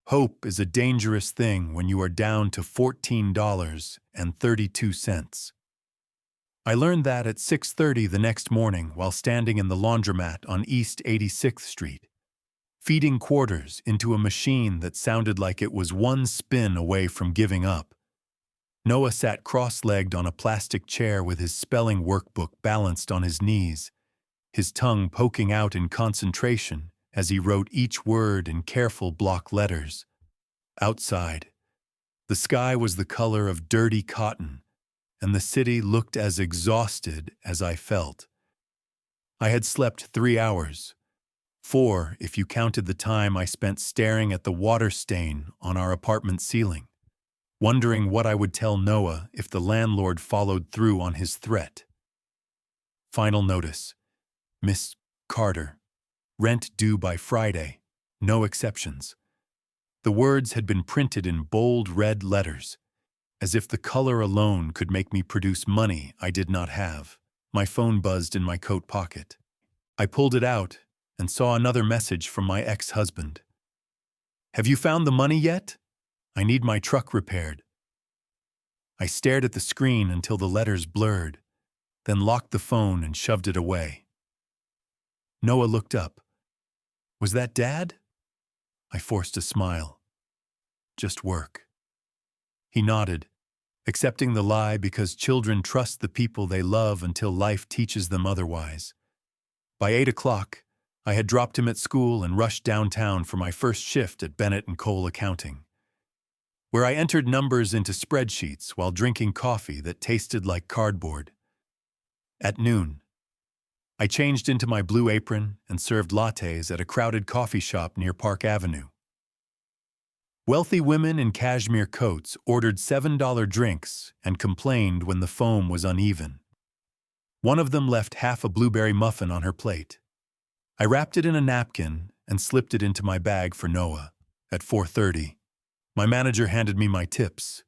Hope is a dangerous thing when you are down to $14.32. I learned that at 6:30 the next morning while standing in the laundromat on East 86th Street, feeding quarters into a machine that sounded like it was one spin away from giving up. Noah sat cross-legged on a plastic chair with his spelling workbook balanced on his knees, his tongue poking out in concentration as he wrote each word in careful block letters. Outside, the sky was the color of dirty cotton, and the city looked as exhausted as I felt. I had slept 3 hours, 4 if you counted the time I spent staring at the water stain on our apartment ceiling, wondering what I would tell Noah if the landlord followed through on his threat. Final notice. Miss Carter. Rent due by Friday. No exceptions. The words had been printed in bold red letters, as if the color alone could make me produce money I did not have. My phone buzzed in my coat pocket. I pulled it out and saw another message from my ex-husband. "Have you found the money yet? I need my truck repaired." I stared at the screen until the letters blurred, then locked the phone and shoved it away. Noah looked up. "Was that Dad?" I forced a smile. "Just work." He nodded, accepting the lie because children trust the people they love until life teaches them otherwise. By 8 o'clock, I had dropped him at school and rushed downtown for my first shift at Bennett & Cole Accounting, where I entered numbers into spreadsheets while drinking coffee that tasted like cardboard. At noon, I changed into my blue apron and served lattes at a crowded coffee shop near Park Avenue. Wealthy women in cashmere coats ordered $7 drinks and complained when the foam was uneven. One of them left half a blueberry muffin on her plate. I wrapped it in a napkin and slipped it into my bag for Noah. At 4:30, my manager handed me my tips,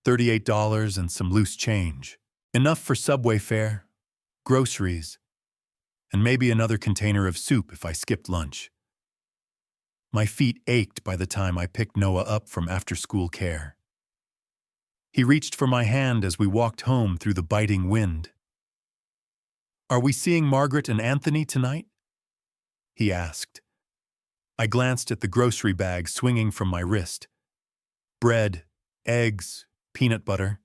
$38 and some loose change, enough for subway fare, groceries, and maybe another container of soup if I skipped lunch. My feet ached by the time I picked Noah up from after-school care. He reached for my hand as we walked home through the biting wind. "Are we seeing Margaret and Anthony tonight?" he asked. I glanced at the grocery bag swinging from my wrist. Bread, eggs, peanut butter,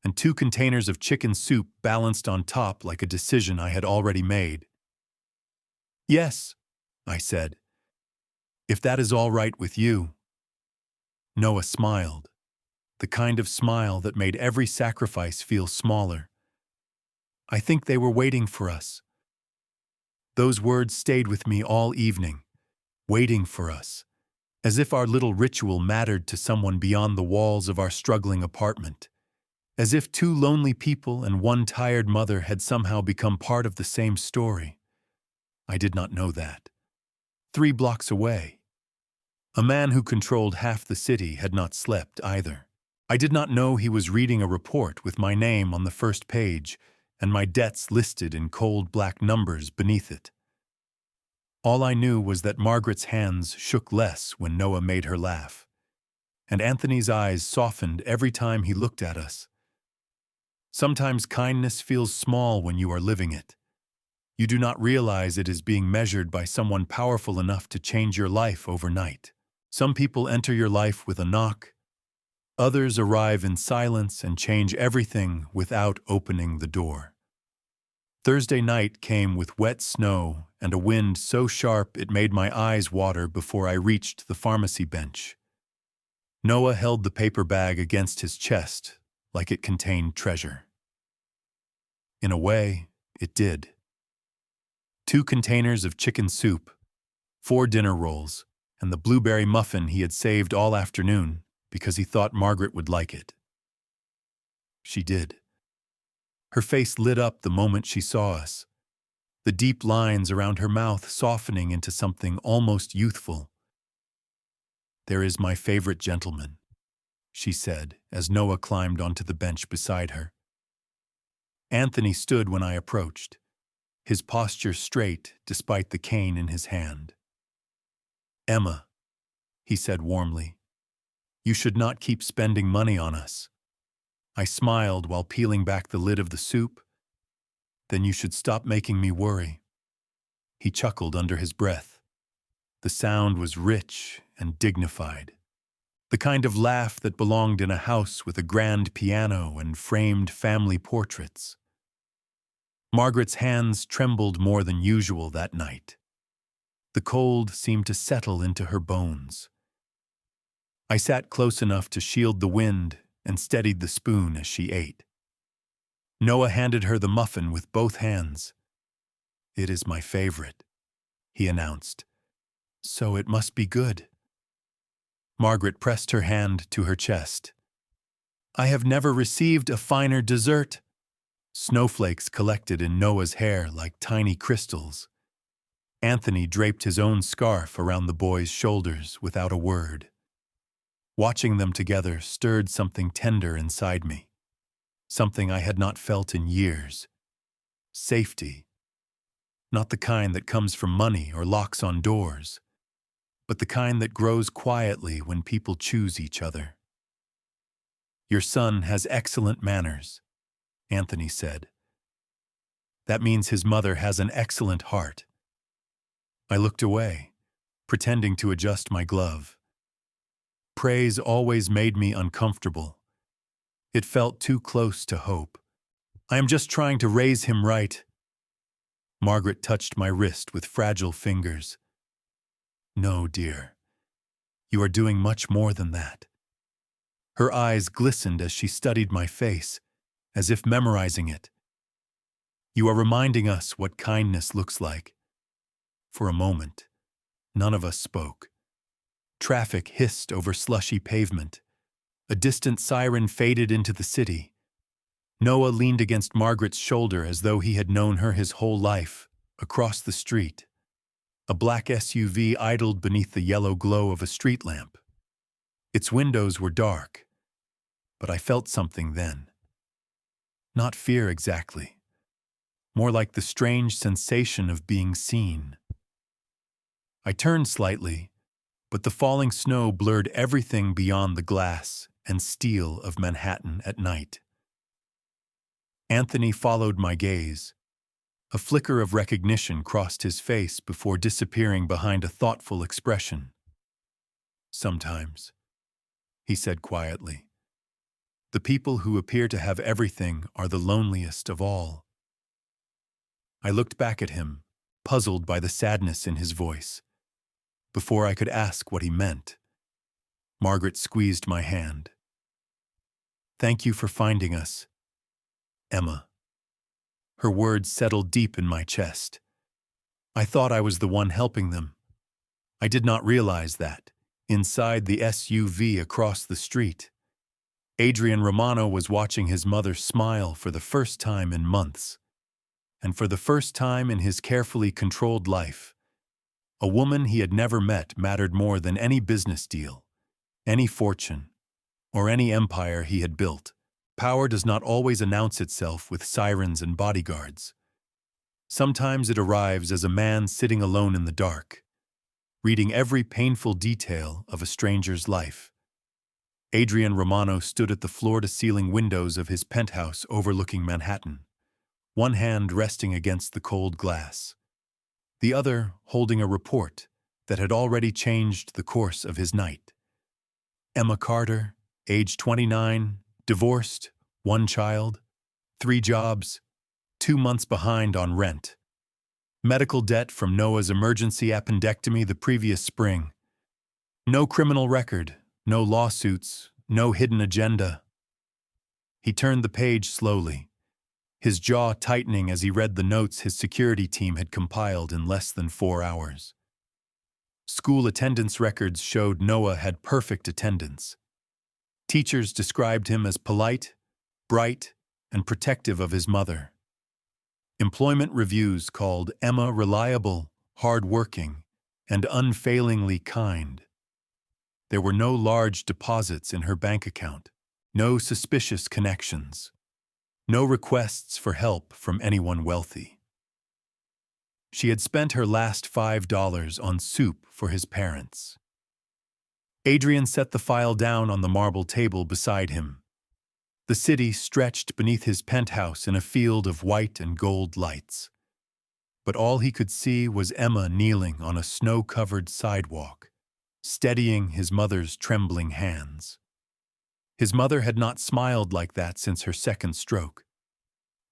and 2 containers of chicken soup balanced on top like a decision I had already made. "Yes," I said. "If that is all right with you." Noah smiled, the kind of smile that made every sacrifice feel smaller. "I think they were waiting for us." Those words stayed with me all evening, waiting for us, as if our little ritual mattered to someone beyond the walls of our struggling apartment, as if 2 lonely people and 1 tired mother had somehow become part of the same story. I did not know that. 3 blocks away, a man who controlled half the city had not slept either. I did not know he was reading a report with my name on the first page and my debts listed in cold black numbers beneath it. All I knew was that Margaret's hands shook less when Noah made her laugh, and Anthony's eyes softened every time he looked at us. Sometimes kindness feels small when you are living it. You do not realize it is being measured by someone powerful enough to change your life overnight. Some people enter your life with a knock. Others arrive in silence and change everything without opening the door. Thursday night came with wet snow and a wind so sharp it made my eyes water before I reached the pharmacy bench. Noah held the paper bag against his chest like it contained treasure. In a way, it did. 2 containers of chicken soup, 4 dinner rolls, and the blueberry muffin he had saved all afternoon because he thought Margaret would like it. She did. Her face lit up the moment she saw us, the deep lines around her mouth softening into something almost youthful. "There is my favorite gentleman," she said as Noah climbed onto the bench beside her. Anthony stood when I approached, his posture straight despite the cane in his hand. "Emma," he said warmly, You should not keep spending money on us. I smiled while peeling back the lid of the soup. Then you should stop making me worry. He chuckled under his breath. The sound was rich and dignified. The kind of laugh that belonged in a house with a grand piano and framed family portraits. Margaret's hands trembled more than usual that night. The cold seemed to settle into her bones. I sat close enough to shield the wind and steadied the spoon as she ate. Noah handed her the muffin with both hands. "It is my favorite," he announced. "So it must be good." Margaret pressed her hand to her chest. "I have never received a finer dessert." Snowflakes collected in Noah's hair like tiny crystals. Anthony draped his own scarf around the boy's shoulders without a word. Watching them together stirred something tender inside me, something I had not felt in years. Safety. Not the kind that comes from money or locks on doors, but the kind that grows quietly when people choose each other. "Your son has excellent manners," Anthony said. "That means his mother has an excellent heart." I looked away, pretending to adjust my glove. Praise always made me uncomfortable. It felt too close to hope. "I am just trying to raise him right." Margaret touched my wrist with fragile fingers. "No, dear. You are doing much more than that." Her eyes glistened as she studied my face, as if memorizing it. "You are reminding us what kindness looks like." For a moment, none of us spoke. Traffic hissed over slushy pavement. A distant siren faded into the city. Noah leaned against Margaret's shoulder as though he had known her his whole life. Across the street, a black SUV idled beneath the yellow glow of a street lamp. Its windows were dark, but I felt something then. Not fear exactly, more like the strange sensation of being seen. I turned slightly, but the falling snow blurred everything beyond the glass and steel of Manhattan at night. Anthony followed my gaze. A flicker of recognition crossed his face before disappearing behind a thoughtful expression. "Sometimes," he said quietly, "the people who appear to have everything are the loneliest of all." I looked back at him, puzzled by the sadness in his voice. Before I could ask what he meant, Margaret squeezed my hand. "Thank you for finding us, Emma." Her words settled deep in my chest. I thought I was the one helping them. I did not realize that, inside the SUV across the street, Adrian Romano was watching his mother smile for the first time in months. And for the first time in his carefully controlled life, a woman he had never met mattered more than any business deal, any fortune, or any empire he had built. Power does not always announce itself with sirens and bodyguards. Sometimes it arrives as a man sitting alone in the dark, reading every painful detail of a stranger's life. Adrian Romano stood at the floor-to-ceiling windows of his penthouse overlooking Manhattan, one hand resting against the cold glass, the other holding a report that had already changed the course of his night. Emma Carter, age 29, divorced, 1 child, 3 jobs, 2 months behind on rent. Medical debt from Noah's emergency appendectomy the previous spring. No criminal record, no lawsuits, no hidden agenda. He turned the page slowly, his jaw tightening as he read the notes his security team had compiled in less than 4 hours. School attendance records showed Noah had perfect attendance. Teachers described him as polite, bright, and protective of his mother. Employment reviews called Emma reliable, hard-working, and unfailingly kind. There were no large deposits in her bank account, no suspicious connections, no requests for help from anyone wealthy. She had spent her last $5 on soup for his parents. Adrian set the file down on the marble table beside him. The city stretched beneath his penthouse in a field of white and gold lights. But all he could see was Emma kneeling on a snow-covered sidewalk, steadying his mother's trembling hands. His mother had not smiled like that since her second stroke.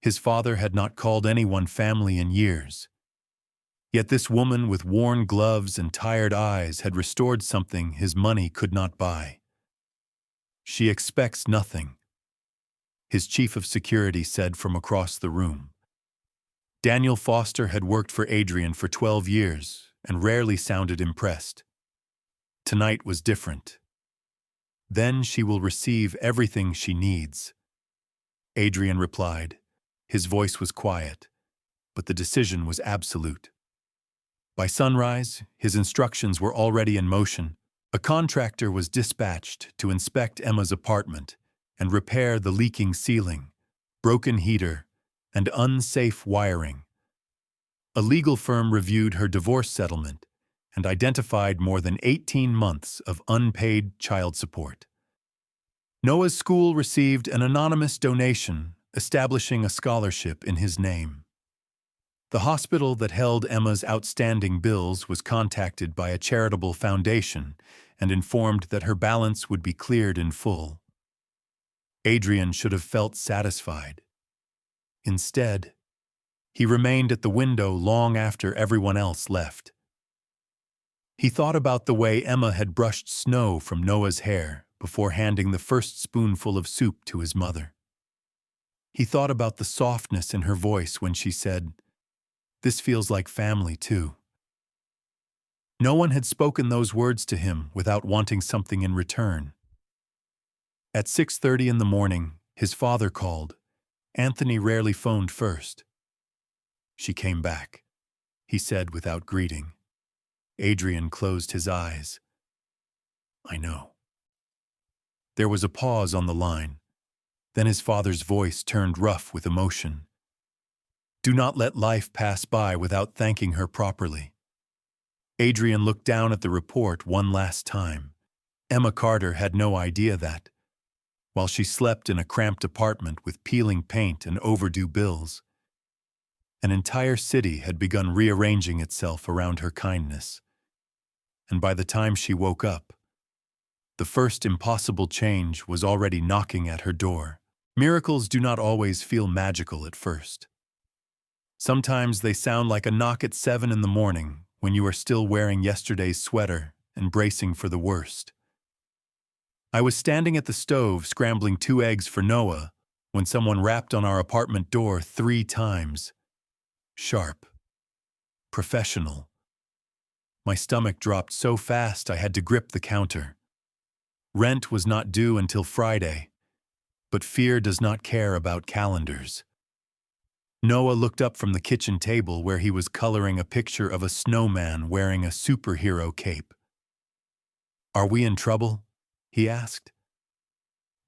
His father had not called anyone family in years. Yet this woman with worn gloves and tired eyes had restored something his money could not buy. "She expects nothing," his chief of security said from across the room. Daniel Foster had worked for Adrian for 12 years and rarely sounded impressed. Tonight was different. "Then she will receive everything she needs," Adrian replied. His voice was quiet, but the decision was absolute. By sunrise, his instructions were already in motion. A contractor was dispatched to inspect Emma's apartment and repair the leaking ceiling, broken heater, and unsafe wiring. A legal firm reviewed her divorce settlement and identified more than 18 months of unpaid child support. Noah's school received an anonymous donation, establishing a scholarship in his name. The hospital that held Emma's outstanding bills was contacted by a charitable foundation and informed that her balance would be cleared in full. Adrian should have felt satisfied. Instead, he remained at the window long after everyone else left. He thought about the way Emma had brushed snow from Noah's hair before handing the first spoonful of soup to his mother. He thought about the softness in her voice when she said, "This feels like family, too." No one had spoken those words to him without wanting something in return. At 6:30 in the morning, his father called. Anthony rarely phoned first. "She came back," he said without greeting. Adrian closed his eyes. "I know." There was a pause on the line. Then his father's voice turned rough with emotion. "Do not let life pass by without thanking her properly." Adrian looked down at the report one last time. Emma Carter had no idea that, while she slept in a cramped apartment with peeling paint and overdue bills, an entire city had begun rearranging itself around her kindness. And by the time she woke up, the first impossible change was already knocking at her door. Miracles do not always feel magical at first. Sometimes they sound like a knock at 7 in the morning when you are still wearing yesterday's sweater and bracing for the worst. I was standing at the stove scrambling 2 eggs for Noah when someone rapped on our apartment door 3 times. Sharp. Professional. My stomach dropped so fast I had to grip the counter. Rent was not due until Friday, but fear does not care about calendars. Noah looked up from the kitchen table where he was coloring a picture of a snowman wearing a superhero cape. "Are we in trouble?" he asked.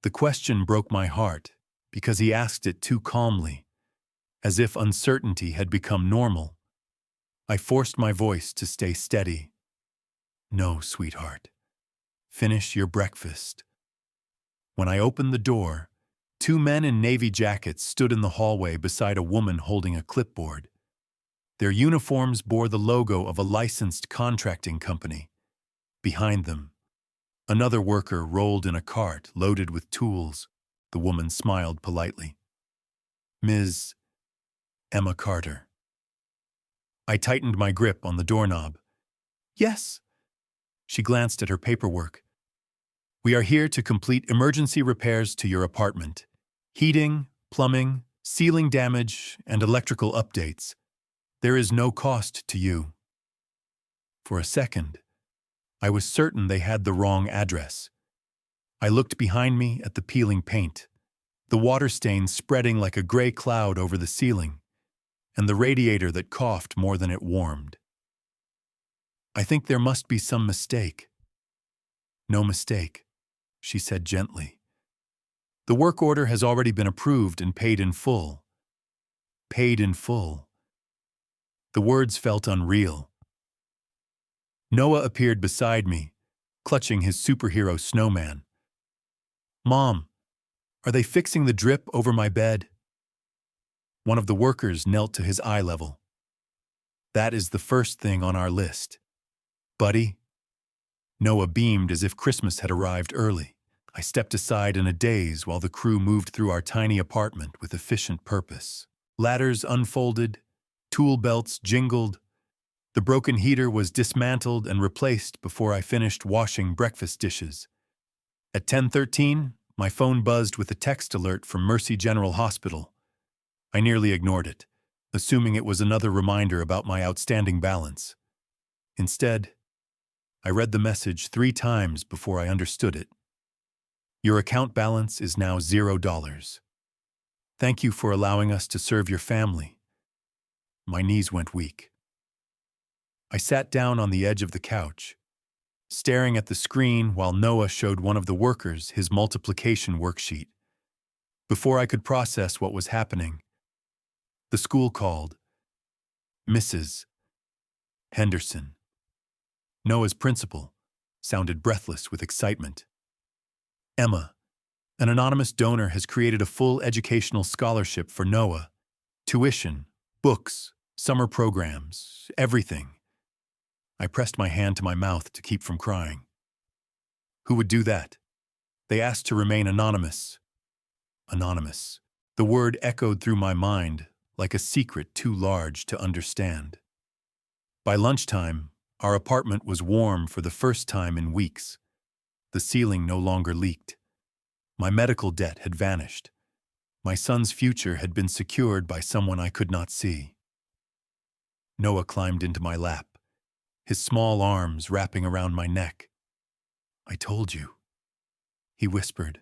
The question broke my heart because he asked it too calmly, as if uncertainty had become normal. I forced my voice to stay steady. "No, sweetheart. Finish your breakfast." When I opened the door, 2 men in navy jackets stood in the hallway beside a woman holding a clipboard. Their uniforms bore the logo of a licensed contracting company. Behind them, another worker rolled in a cart loaded with tools. The woman smiled politely. "Ms. Emma Carter." I tightened my grip on the doorknob. "Yes." She glanced at her paperwork. "We are here to complete emergency repairs to your apartment. Heating, plumbing, ceiling damage, and electrical updates. There is no cost to you." For a second, I was certain they had the wrong address. I looked behind me at the peeling paint, the water stains spreading like a gray cloud over the ceiling, and the radiator that coughed more than it warmed. "I think there must be some mistake." "No mistake," she said gently. "The work order has already been approved and paid in full." Paid in full. The words felt unreal. Noah appeared beside me, clutching his superhero snowman. "Mom, are they fixing the drip over my bed?" One of the workers knelt to his eye level. "That is the first thing on our list, buddy." Noah beamed as if Christmas had arrived early. I stepped aside in a daze while the crew moved through our tiny apartment with efficient purpose. Ladders unfolded, tool belts jingled. The broken heater was dismantled and replaced before I finished washing breakfast dishes. At 10:13, my phone buzzed with a text alert from Mercy General Hospital. I nearly ignored it, assuming it was another reminder about my outstanding balance. Instead, I read the message 3 times before I understood it. "Your account balance is now $0. Thank you for allowing us to serve your family." My knees went weak. I sat down on the edge of the couch, staring at the screen while Noah showed one of the workers his multiplication worksheet. Before I could process what was happening, the school called. Mrs. Henderson, Noah's principal, sounded breathless with excitement. "Emma, an anonymous donor has created a full educational scholarship for Noah. Tuition, books, summer programs, everything." I pressed my hand to my mouth to keep from crying. "Who would do that?" They asked to remain anonymous. Anonymous. The word echoed through my mind like a secret too large to understand. By lunchtime, our apartment was warm for the first time in weeks. The ceiling no longer leaked. My medical debt had vanished. My son's future had been secured by someone I could not see. Noah climbed into my lap, his small arms wrapping around my neck. "I told you," he whispered.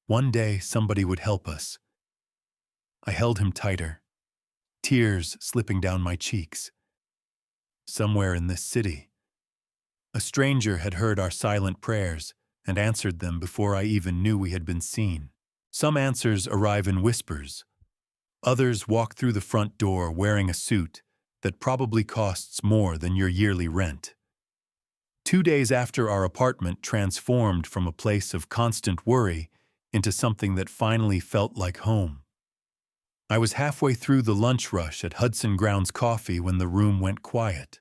"One day somebody would help us." I held him tighter, tears slipping down my cheeks. Somewhere in this city, a stranger had heard our silent prayers and answered them before I even knew we had been seen. Some answers arrive in whispers. Others walk through the front door wearing a suit that probably costs more than your yearly rent. 2 days after our apartment transformed from a place of constant worry into something that finally felt like home. I was halfway through the lunch rush at Hudson Grounds Coffee when the room went quiet.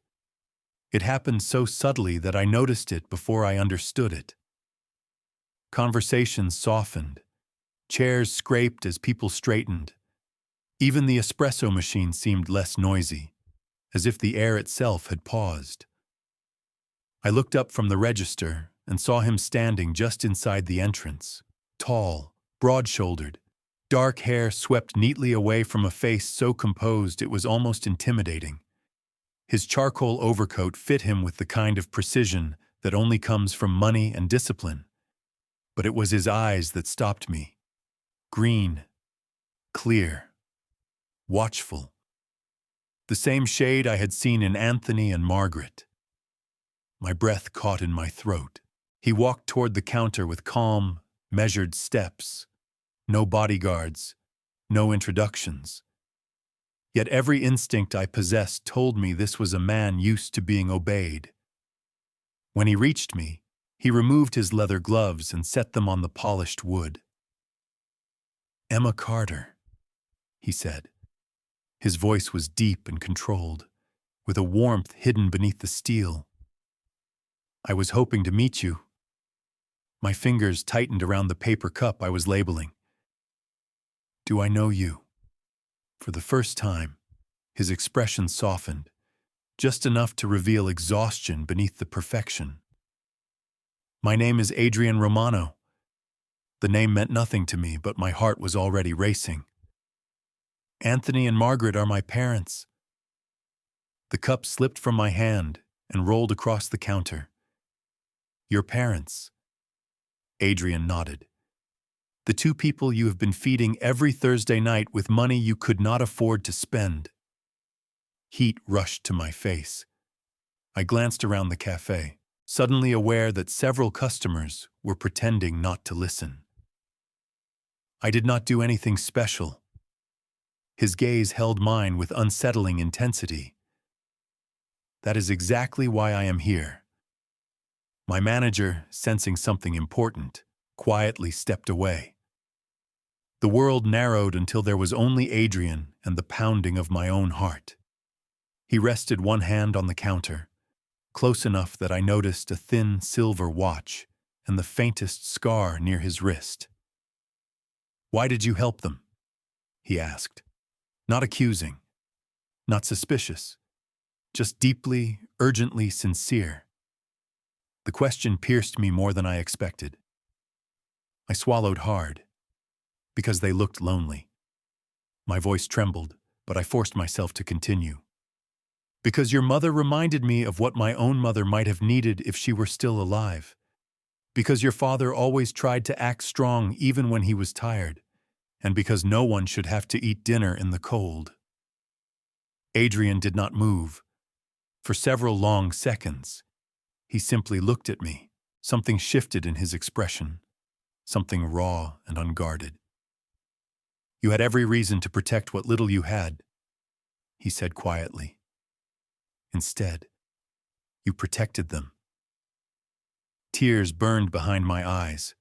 It happened so subtly that I noticed it before I understood it. Conversations softened. Chairs scraped as people straightened. Even the espresso machine seemed less noisy, as if the air itself had paused. I looked up from the register and saw him standing just inside the entrance. Tall, broad-shouldered, dark hair swept neatly away from a face so composed it was almost intimidating. His charcoal overcoat fit him with the kind of precision that only comes from money and discipline. But it was his eyes that stopped me. Green, clear, watchful. The same shade I had seen in Anthony and Margaret. My breath caught in my throat. He walked toward the counter with calm, measured steps. No bodyguards, no introductions. Yet every instinct I possessed told me this was a man used to being obeyed. When he reached me, he removed his leather gloves and set them on the polished wood. "Emma Carter," he said. His voice was deep and controlled, with a warmth hidden beneath the steel. "I was hoping to meet you." My fingers tightened around the paper cup I was labeling. "Do I know you?" For the first time, his expression softened, just enough to reveal exhaustion beneath the perfection. "My name is Adrian Romano." The name meant nothing to me, but my heart was already racing. "Anthony and Margaret are my parents." The cup slipped from my hand and rolled across the counter. "Your parents?" Adrian nodded. "The 2 people you have been feeding every Thursday night with money you could not afford to spend." Heat rushed to my face. I glanced around the cafe, suddenly aware that several customers were pretending not to listen. "I did not do anything special." His gaze held mine with unsettling intensity. "That is exactly why I am here. My manager, sensing something important, quietly stepped away. The world narrowed until there was only Adrian and the pounding of my own heart. He rested one hand on the counter, close enough that I noticed a thin silver watch and the faintest scar near his wrist. "Why did you help them?" he asked. Not accusing, not suspicious, just deeply, urgently sincere. The question pierced me more than I expected. I swallowed hard, because they looked lonely. My voice trembled, but I forced myself to continue. "Because your mother reminded me of what my own mother might have needed if she were still alive. Because your father always tried to act strong even when he was tired. And because no one should have to eat dinner in the cold." Adrian did not move. For several long seconds, he simply looked at me. Something shifted in his expression, something raw and unguarded. "You had every reason to protect what little you had," he said quietly. "Instead, you protected them." Tears burned behind my eyes.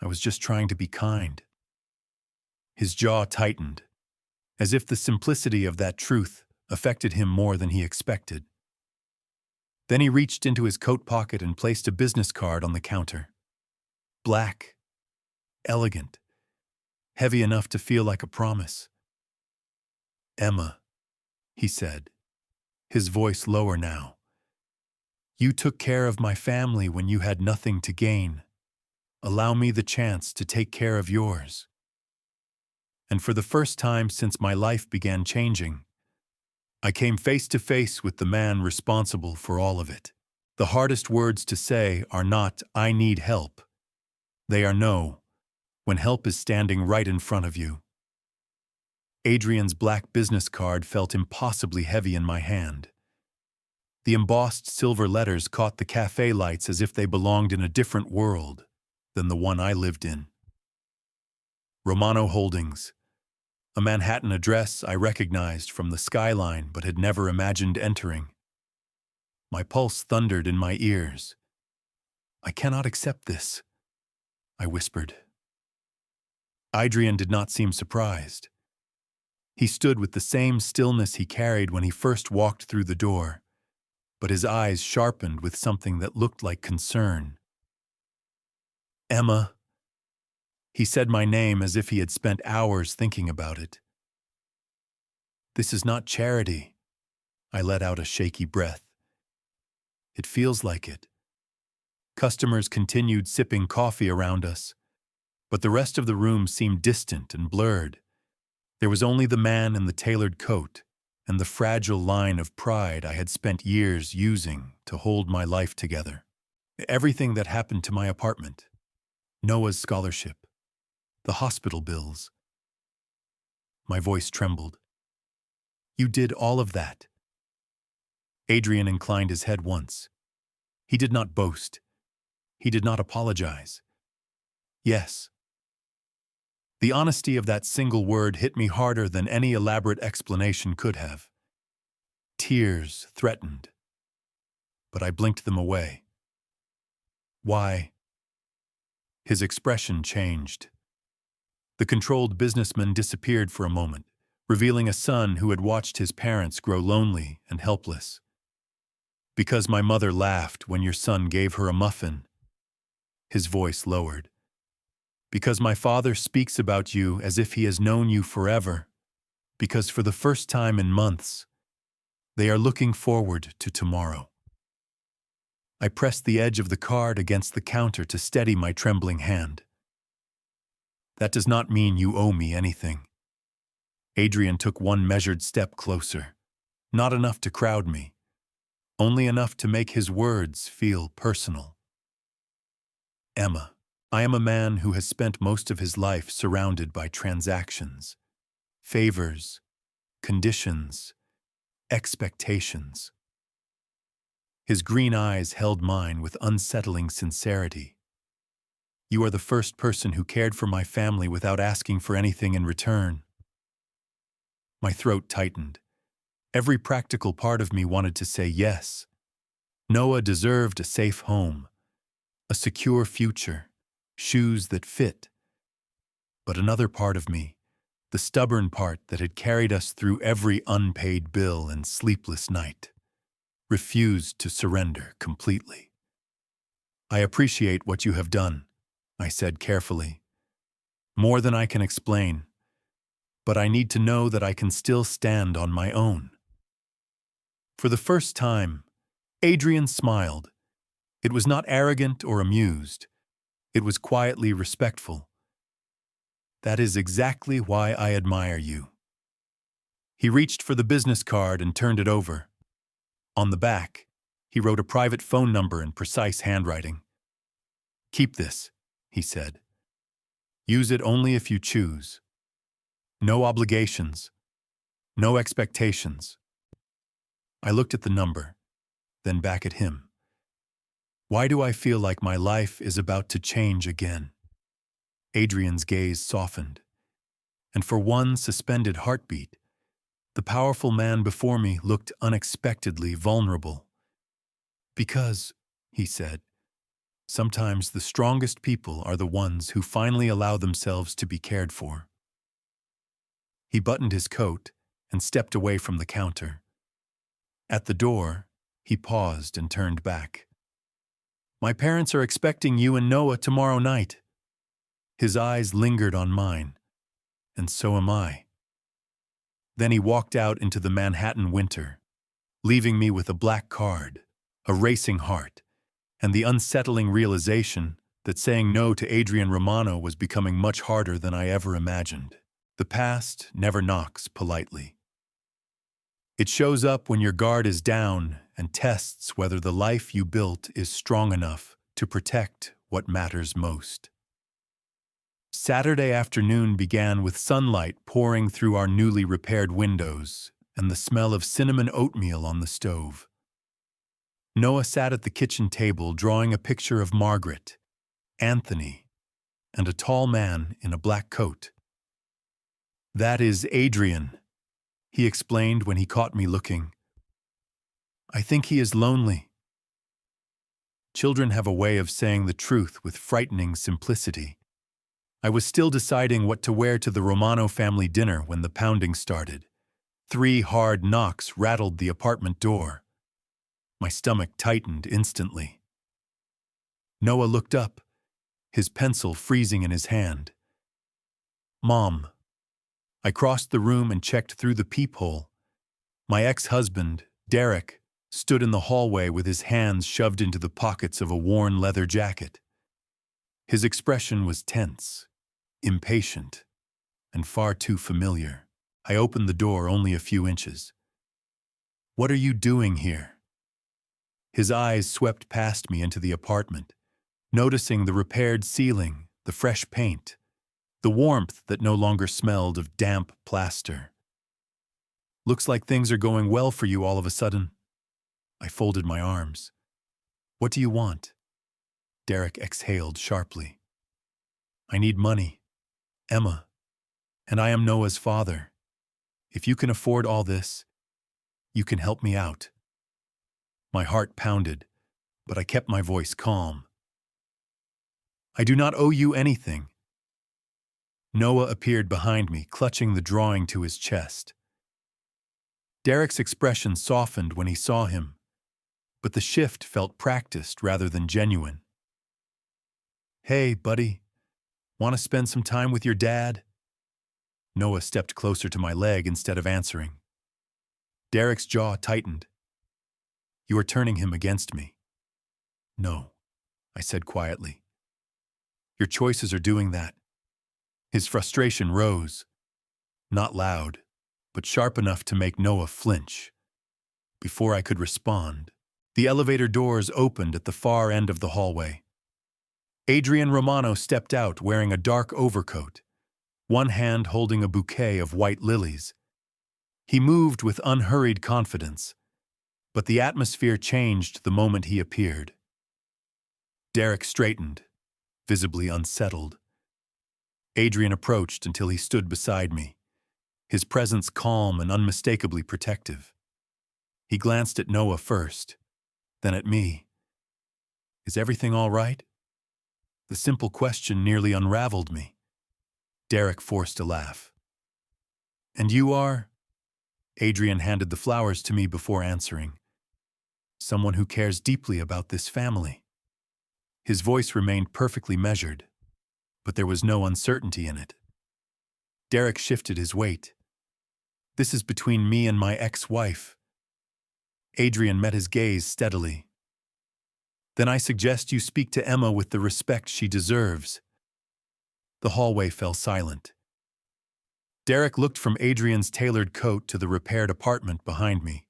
I was just trying to be kind. His jaw tightened, as if the simplicity of that truth affected him more than he expected. Then he reached into his coat pocket and placed a business card on the counter. Black, elegant, heavy enough to feel like a promise. "Emma," he said, his voice lower now. "You took care of my family when you had nothing to gain. Allow me the chance to take care of yours." And for the first time since my life began changing, I came face to face with the man responsible for all of it. The hardest words to say are not, "I need help." They are no, when help is standing right in front of you. Adrian's black business card felt impossibly heavy in my hand. The embossed silver letters caught the cafe lights as if they belonged in a different world than the one I lived in. Romano Holdings, a Manhattan address I recognized from the skyline but had never imagined entering. My pulse thundered in my ears. "I cannot accept this," I whispered. Adrian did not seem surprised. He stood with the same stillness he carried when he first walked through the door, but his eyes sharpened with something that looked like concern. "Emma." He said my name as if he had spent hours thinking about it. "This is not charity." I let out a shaky breath. "It feels like it." Customers continued sipping coffee around us, but the rest of the room seemed distant and blurred. There was only the man in the tailored coat and the fragile line of pride I had spent years using to hold my life together. Everything that happened to my apartment, Noah's scholarship, the hospital bills. My voice trembled. "You did all of that." Adrian inclined his head once. He did not boast. He did not apologize. "Yes." The honesty of that single word hit me harder than any elaborate explanation could have. Tears threatened, but I blinked them away. "Why?" His expression changed. The controlled businessman disappeared for a moment, revealing a son who had watched his parents grow lonely and helpless. "Because my mother laughed when your son gave her a muffin." His voice lowered. "Because my father speaks about you as if he has known you forever. Because for the first time in months, they are looking forward to tomorrow." I pressed the edge of the card against the counter to steady my trembling hand. "That does not mean you owe me anything." Adrian took one measured step closer. Not enough to crowd me, only enough to make his words feel personal. "Emma, I am a man who has spent most of his life surrounded by transactions, favors, conditions, expectations." His green eyes held mine with unsettling sincerity. "You are the first person who cared for my family without asking for anything in return." My throat tightened. Every practical part of me wanted to say yes, Noah deserved a safe home, a secure future, shoes that fit. But another part of me, the stubborn part that had carried us through every unpaid bill and sleepless night, refused to surrender completely. "I appreciate what you have done," I said carefully. "More than I can explain, but I need to know that I can still stand on my own." For the first time, Adrian smiled. It was not arrogant or amused. It was quietly respectful. "That is exactly why I admire you." He reached for the business card and turned it over. On the back, he wrote a private phone number in precise handwriting. "Keep this," he said. "Use it only if you choose. No obligations, no expectations." I looked at the number, then back at him. Why do I feel like my life is about to change again? Adrian's gaze softened, and for one suspended heartbeat, the powerful man before me looked unexpectedly vulnerable. "Because," he said, "sometimes the strongest people are the ones who finally allow themselves to be cared for." He buttoned his coat and stepped away from the counter. At the door, he paused and turned back. "My parents are expecting you and Noah tomorrow night." His eyes lingered on mine, and so am I. Then he walked out into the Manhattan winter, leaving me with a black card, a racing heart, and the unsettling realization that saying no to Adrian Romano was becoming much harder than I ever imagined. The past never knocks politely. It shows up when your guard is down and tests whether the life you built is strong enough to protect what matters most. Saturday afternoon began with sunlight pouring through our newly repaired windows and the smell of cinnamon oatmeal on the stove. Noah sat at the kitchen table drawing a picture of Margaret, Anthony, and a tall man in a black coat. "That is Adrian," he explained when he caught me looking. "I think he is lonely." Children have a way of saying the truth with frightening simplicity. I was still deciding what to wear to the Romano family dinner when the pounding started. 3 hard knocks rattled the apartment door. My stomach tightened instantly. Noah looked up, his pencil freezing in his hand. "Mom." I crossed the room and checked through the peephole. My ex-husband, Derek, stood in the hallway with his hands shoved into the pockets of a worn leather jacket. His expression was tense, impatient, and far too familiar. I opened the door only a few inches. "What are you doing here?" His eyes swept past me into the apartment, noticing the repaired ceiling, the fresh paint, the warmth that no longer smelled of damp plaster. "Looks like things are going well for you all of a sudden." I folded my arms. "What do you want?" Derek exhaled sharply. "I need money, Emma, and I am Noah's father. If you can afford all this, you can help me out." My heart pounded, but I kept my voice calm. "I do not owe you anything." Noah appeared behind me, clutching the drawing to his chest. Derek's expression softened when he saw him, but the shift felt practiced rather than genuine. "Hey, buddy, want to spend some time with your dad?" Noah stepped closer to my leg instead of answering. Derek's jaw tightened. "You are turning him against me." "No," I said quietly. "Your choices are doing that." His frustration rose, not loud, but sharp enough to make Noah flinch. Before I could respond, the elevator doors opened at the far end of the hallway. Adrian Romano stepped out wearing a dark overcoat, one hand holding a bouquet of white lilies. He moved with unhurried confidence, but the atmosphere changed the moment he appeared. Derek straightened, visibly unsettled. Adrian approached until he stood beside me, his presence calm and unmistakably protective. He glanced at Noah first, then at me. Is everything all right? The simple question nearly unraveled me. Derek forced a laugh. And you are? Adrian handed the flowers to me before answering. Someone who cares deeply about this family. His voice remained perfectly measured, but there was no uncertainty in it. Derek shifted his weight. This is between me and my ex-wife. Adrian met his gaze steadily. Then I suggest you speak to Emma with the respect she deserves. The hallway fell silent. Derek looked from Adrian's tailored coat to the repaired apartment behind me,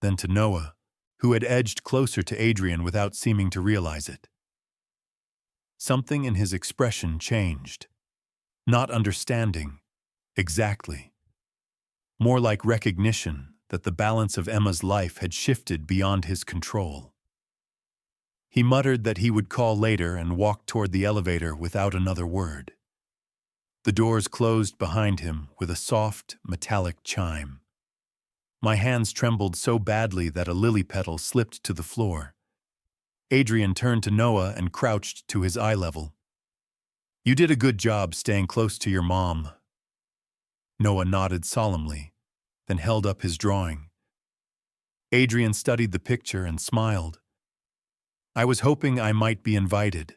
then to Noah, who had edged closer to Adrian without seeming to realize it. Something in his expression changed. Not understanding, exactly. More like recognition that the balance of Emma's life had shifted beyond his control. He muttered that he would call later and walked toward the elevator without another word. The doors closed behind him with a soft, metallic chime. My hands trembled so badly that a lily petal slipped to the floor. Adrian turned to Noah and crouched to his eye level. You did a good job staying close to your mom. Noah nodded solemnly, then held up his drawing. Adrian studied the picture and smiled. I was hoping I might be invited.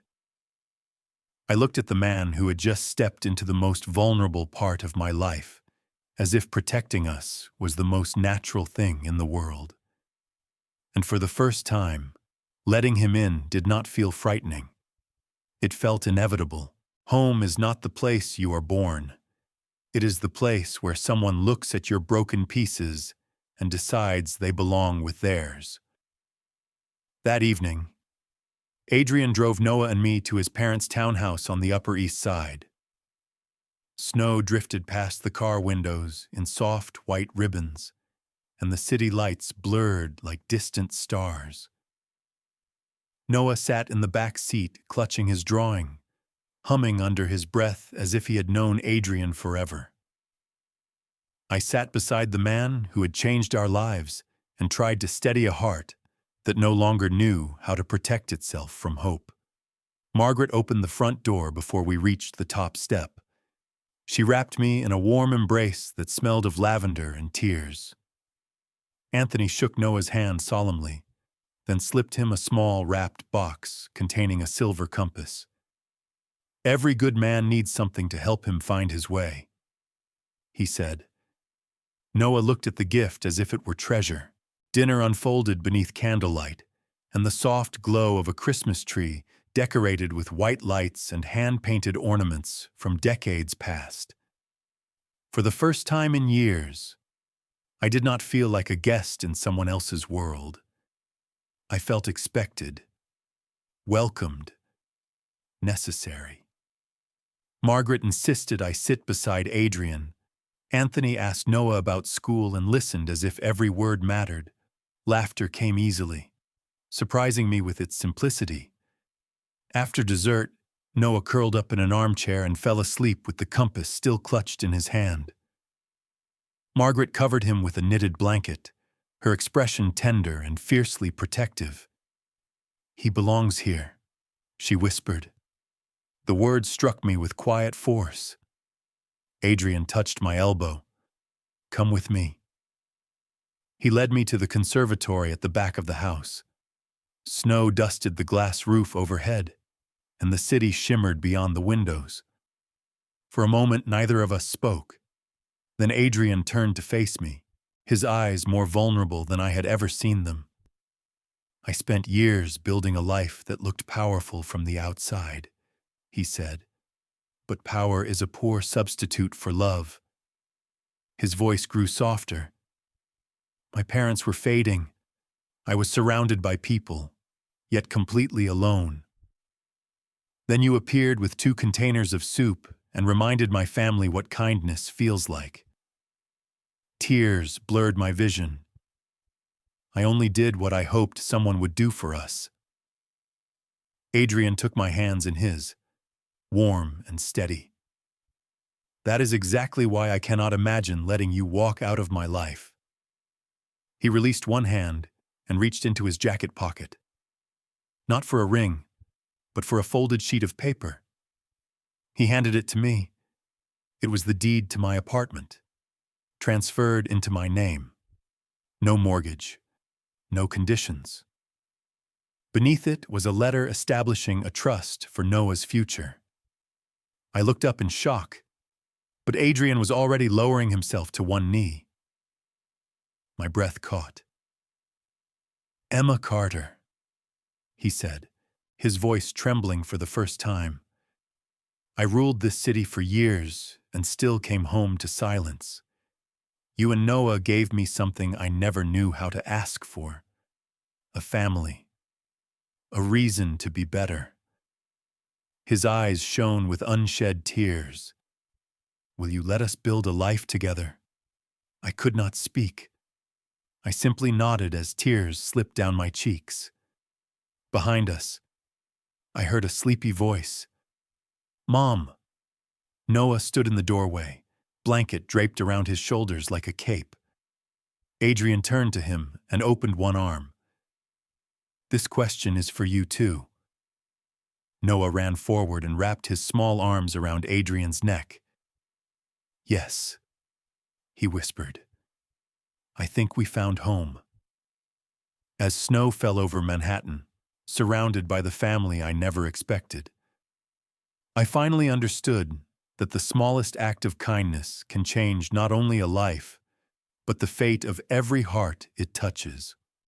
I looked at the man who had just stepped into the most vulnerable part of my life, as if protecting us was the most natural thing in the world. And for the first time, letting him in did not feel frightening. It felt inevitable. Home is not the place you are born. It is the place where someone looks at your broken pieces and decides they belong with theirs. That evening, Adrian drove Noah and me to his parents' townhouse on the Upper East Side. Snow drifted past the car windows in soft white ribbons, and the city lights blurred like distant stars. Noah sat in the back seat, clutching his drawing, humming under his breath as if he had known Adrian forever. I sat beside the man who had changed our lives and tried to steady a heart that no longer knew how to protect itself from hope. Margaret opened the front door before we reached the top step. She wrapped me in a warm embrace that smelled of lavender and tears. Anthony shook Noah's hand solemnly, then slipped him a small wrapped box containing a silver compass. Every good man needs something to help him find his way, he said. Noah looked at the gift as if it were treasure. Dinner unfolded beneath candlelight, and the soft glow of a Christmas tree decorated with white lights and hand-painted ornaments from decades past. For the first time in years, I did not feel like a guest in someone else's world. I felt expected, welcomed, necessary. Margaret insisted I sit beside Adrian. Anthony asked Noah about school and listened as if every word mattered. Laughter came easily, surprising me with its simplicity. After dessert, Noah curled up in an armchair and fell asleep with the compass still clutched in his hand. Margaret covered him with a knitted blanket, her expression tender and fiercely protective. He belongs here, she whispered. The words struck me with quiet force. Adrian touched my elbow. Come with me. He led me to the conservatory at the back of the house. Snow dusted the glass roof overhead, and the city shimmered beyond the windows. For a moment, neither of us spoke. Then Adrian turned to face me, his eyes more vulnerable than I had ever seen them. I spent years building a life that looked powerful from the outside, he said. But power is a poor substitute for love. His voice grew softer. My parents were fading. I was surrounded by people, yet completely alone. Then you appeared with 2 containers of soup and reminded my family what kindness feels like. Tears blurred my vision. I only did what I hoped someone would do for us. Adrian took my hands in his, warm and steady. That is exactly why I cannot imagine letting you walk out of my life. He released one hand, and reached into his jacket pocket. Not for a ring, but for a folded sheet of paper. He handed it to me. It was the deed to my apartment, transferred into my name. No mortgage, no conditions. Beneath it was a letter establishing a trust for Noah's future. I looked up in shock, but Adrian was already lowering himself to one knee. My breath caught. "Emma Carter," he said, his voice trembling for the first time. "I ruled this city for years and still came home to silence. You and Noah gave me something I never knew how to ask for. A family. A reason to be better." His eyes shone with unshed tears. "Will you let us build a life together?" I could not speak. I simply nodded as tears slipped down my cheeks. Behind us, I heard a sleepy voice. "Mom." Noah stood in the doorway, blanket draped around his shoulders like a cape. Adrian turned to him and opened one arm. "This question is for you too." Noah ran forward and wrapped his small arms around Adrian's neck. "Yes," he whispered. "I think we found home." As snow fell over Manhattan, surrounded by the family I never expected, I finally understood that the smallest act of kindness can change not only a life, but the fate of every heart it touches.